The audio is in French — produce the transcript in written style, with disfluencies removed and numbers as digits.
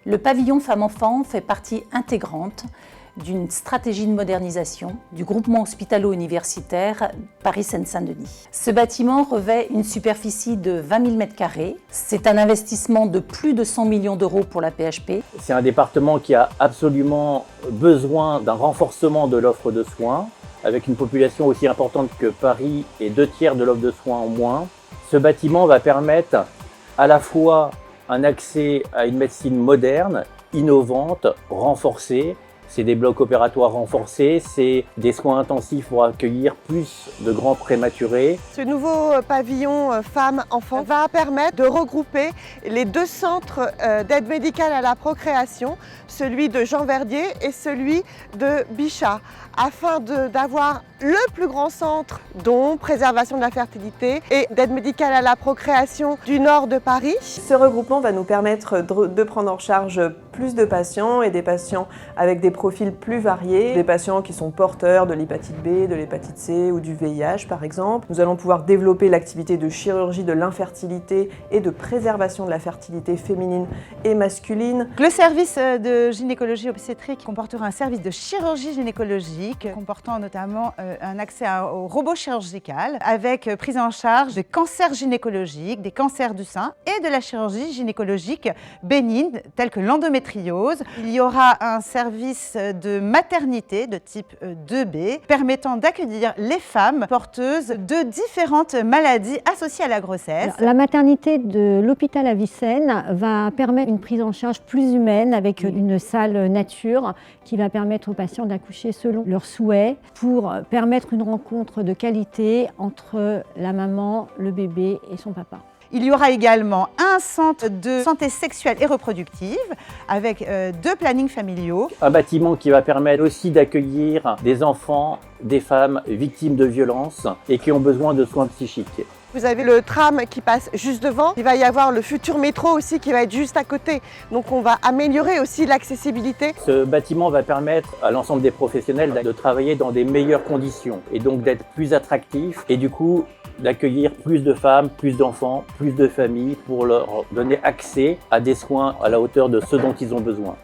Le pavillon Femmes-Enfants fait partie intégrante d'une stratégie de modernisation du groupement hospitalo-universitaire Paris-Seine-Saint-Denis. Ce bâtiment revêt une superficie de 20 000 m². C'est un investissement de plus de 100 millions d'euros pour la PHP. C'est un département qui a absolument besoin d'un renforcement de l'offre de soins, avec une population aussi importante que Paris et 2/3 de l'offre de soins en moins. Ce bâtiment va permettre à la fois un accès à une médecine moderne, innovante, renforcée. C'est des blocs opératoires renforcés, c'est des soins intensifs pour accueillir plus de grands prématurés. Ce nouveau pavillon femmes-enfants va permettre de regrouper les deux centres d'aide médicale à la procréation, celui de Jean Verdier et celui de Bichat, afin d'avoir le plus grand centre, dont préservation de la fertilité et d'aide médicale à la procréation du nord de Paris. Ce regroupement va nous permettre de prendre en charge plus de patients et des patients avec des profils plus variés, des patients qui sont porteurs de l'hépatite B, de l'hépatite C ou du VIH par exemple. Nous allons pouvoir développer l'activité de chirurgie de l'infertilité et de préservation de la fertilité féminine et masculine. Le service de gynécologie obstétrique comportera un service de chirurgie gynécologique comportant notamment un accès au robot chirurgical avec prise en charge de cancers gynécologiques, des cancers du sein et de la chirurgie gynécologique bénigne telle que l'endométriose. Il y aura un service de maternité de type 2B permettant d'accueillir les femmes porteuses de différentes maladies associées à la grossesse. Alors, la maternité de l'hôpital Avicenne va permettre une prise en charge plus humaine avec une salle nature qui va permettre aux patients d'accoucher selon leurs souhaits pour permettre une rencontre de qualité entre la maman, le bébé et son papa. Il y aura également un centre de santé sexuelle et reproductive avec 2 plannings familiaux. Un bâtiment qui va permettre aussi d'accueillir des enfants, des femmes victimes de violences et qui ont besoin de soins psychiques. Vous avez le tram qui passe juste devant. Il va y avoir le futur métro aussi qui va être juste à côté. Donc on va améliorer aussi l'accessibilité. Ce bâtiment va permettre à l'ensemble des professionnels de travailler dans des meilleures conditions et donc d'être plus attractifs et du coup d'accueillir plus de femmes, plus d'enfants, plus de familles pour leur donner accès à des soins à la hauteur de ce dont ils ont besoin.